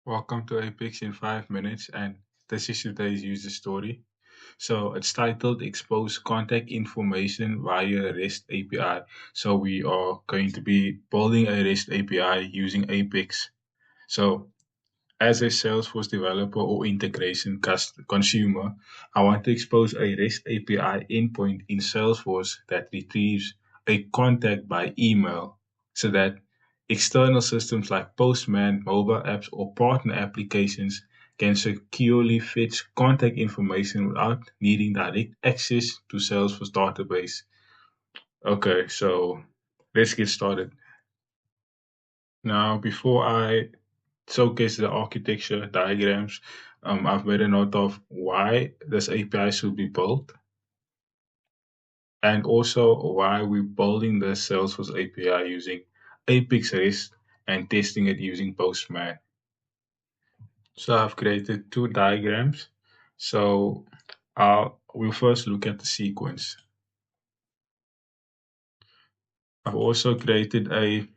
Welcome to Apex in 5 minutes, and this is today's user story. So it's titled Expose Contact Information via REST API. So we are going to be building a REST API using Apex. So as a Salesforce developer or integration consumer, I want to expose a REST API endpoint in Salesforce that retrieves a contact by email so that external systems like Postman, mobile apps, or partner applications can securely fetch contact information without needing direct access to Salesforce database. Okay, so let's get started. Now, before I showcase the architecture diagrams, I've made a note of why this API should be built and also why we're building the Salesforce API using Apex REST and testing it using Postman. So I've created two diagrams. So we'll first look at the sequence. I've also created a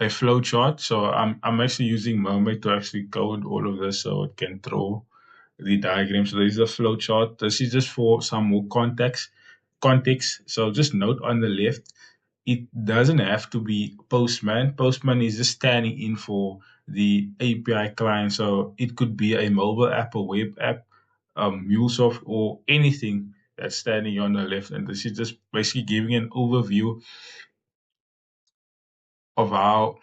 flow chart. So I'm actually using Mermaid to actually code all of this so it can draw the diagram. So this is a flow chart. This is just for some more context. So just note on the left, it doesn't have to be Postman. Postman is just standing in for the API client. So it could be a mobile app, a web app, MuleSoft, or anything that's standing on the left. And this is just basically giving an overview of how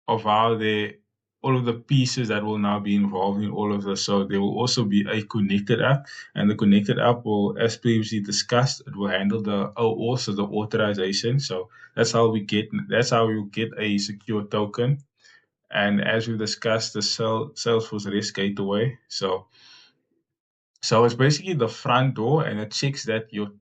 the all of the pieces that will now be involved in all of this. So there will also be a connected app, and the connected app will, as previously discussed, it will handle the also the authorization. So that's how you get a secure token. And as we discussed, the Salesforce REST gateway. So it's basically the front door, and it checks that your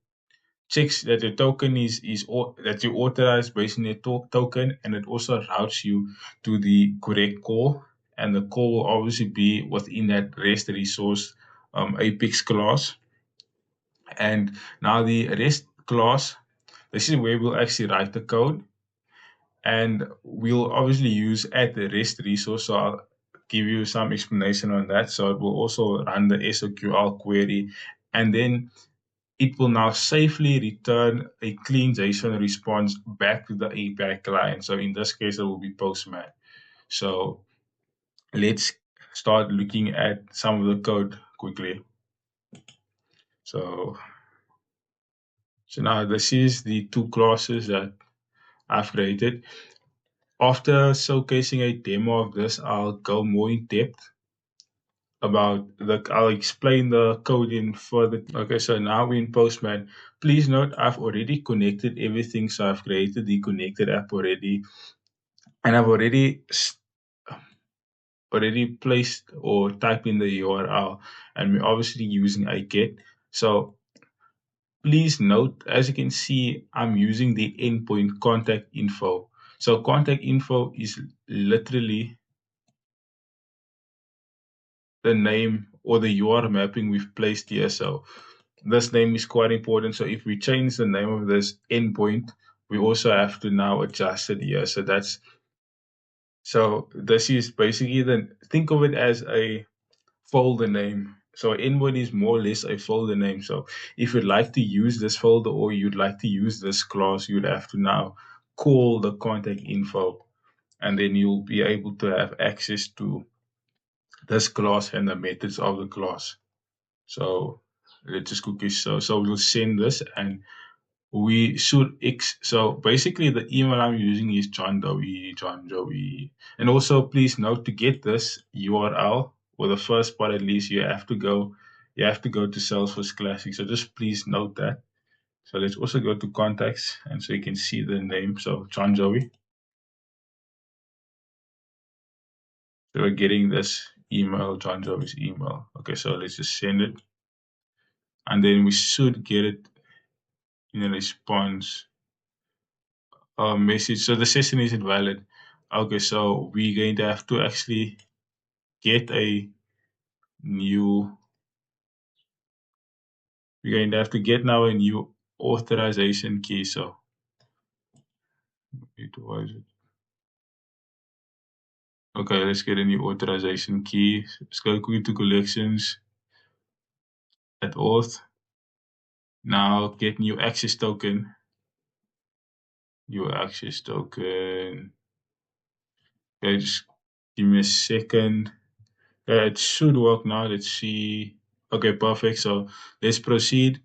token that you authorize based on your token, and it also routes you to the correct call, and the call will obviously be within that REST resource Apex class. And now the REST class, this is where we'll actually write the code, and we'll obviously use at the REST resource. So I'll give you some explanation on that. So it will also run the SOQL query, and then it will now safely return a clean JSON response back to the API client. So in this case, it will be Postman. So let's start looking at some of the code quickly. So, so now this is the two classes that I've created. After showcasing a demo of this, I'll go more in depth I'll explain the code in further. Okay, so now we're in Postman. Please note I've already connected everything. So I've created the connected app already, and I've already placed or typed in the URL, and we're obviously using a get. So please note, as you can see, I'm using the endpoint contact info. So contact info is literally the name or the URL mapping we've placed here. So this name is quite important. So if we change the name of this endpoint, we also have to now adjust it here. So this is basically think of it as a folder name. So endpoint is more or less a folder name. So if you'd like to use this folder or you'd like to use this class, you'd have to now call the contact info, and then you'll be able to have access to this class and the methods of the class. So let's just quickly so we'll send this, and we should so basically the email I'm using is John Joey. And also please note, to get this URL, or the first part at least, you have to go to Salesforce Classic. So just please note that. So let's also go to contacts, and so you can see the name. So John Joey. So we're getting this email, John Joey's email. Okay, so let's just send it, and then we should get it in a response message. So the session isn't valid. Okay, so we're going to have to actually get a new, we're going to have to get now a new authorization key. So It was okay. Let's get a new authorization key. Let's go quickly to collections at auth. Now get new access token. New access token. Okay, just give me a second. It should work now. Let's see. Okay, perfect. So let's proceed.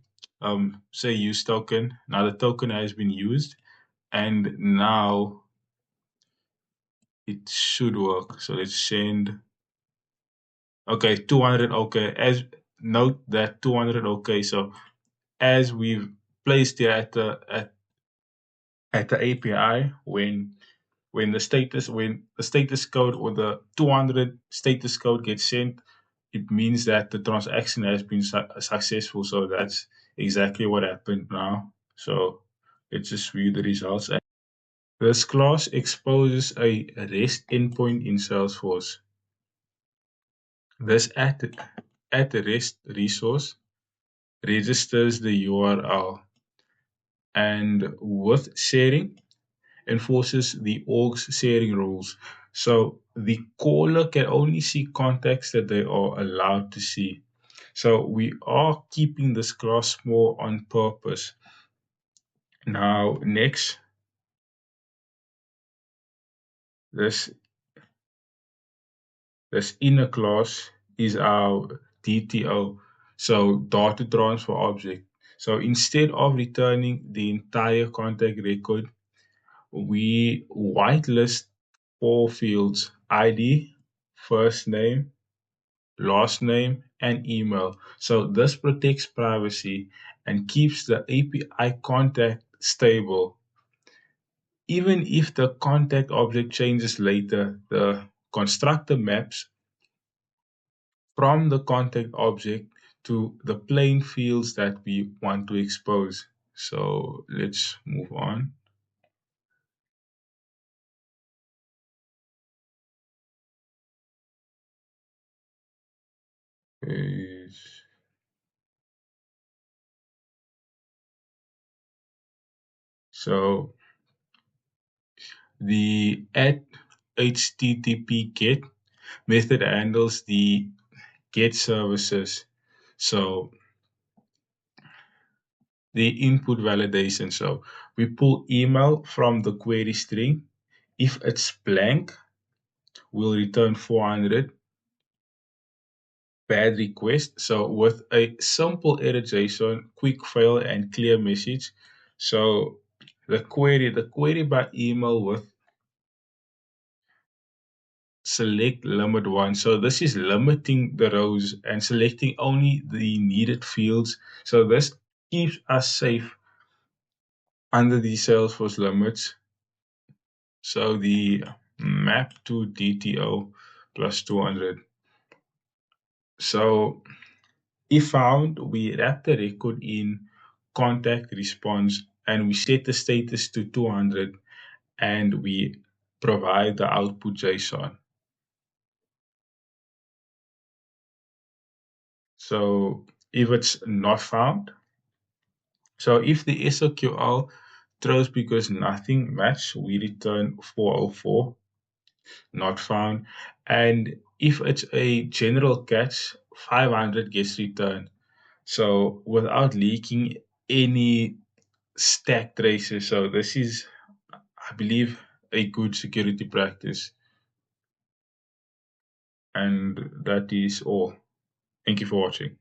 Say use token. Now the token has been used, and now it should work. So let's send. Okay, 200. Okay, as note that 200. Okay, so as we've placed here at the API, when the status code or the 200 status code gets sent, it means that the transaction has been successful. So that's exactly what happened now. So let's just view the results. This class exposes a REST endpoint in Salesforce. This at the REST resource registers the URL, and with sharing enforces the org's sharing rules. So the caller can only see contacts that they are allowed to see. So we are keeping this class small on purpose. Now, next, this this inner class is our DTO, so data transfer object. So instead of returning the entire contact record, we whitelist four fields: ID, first name, last name, and email. So this protects privacy and keeps the API contact stable. Even if the contact object changes later, the constructor maps from the contact object to the plain fields that we want to expose. So let's move on. Page. So the add HTTP get method handles the get services. So the input validation. So we pull email from the query string. If it's blank, we'll return 400 bad request. So with a simple error JSON, quick fail and clear message. So the query by email with select limit one. So this is limiting the rows and selecting only the needed fields. So this keeps us safe under the Salesforce limits. So the map to DTO plus 200. So if found, we wrap the record in contact response and we set the status to 200 and we provide the output JSON. So if it's not found, so if the SOQL throws because nothing matched, we return 404, not found. And if it's a general catch, 500 gets returned. So without leaking any stack traces. So this is, I believe, a good security practice. And that is all. Thank you for watching.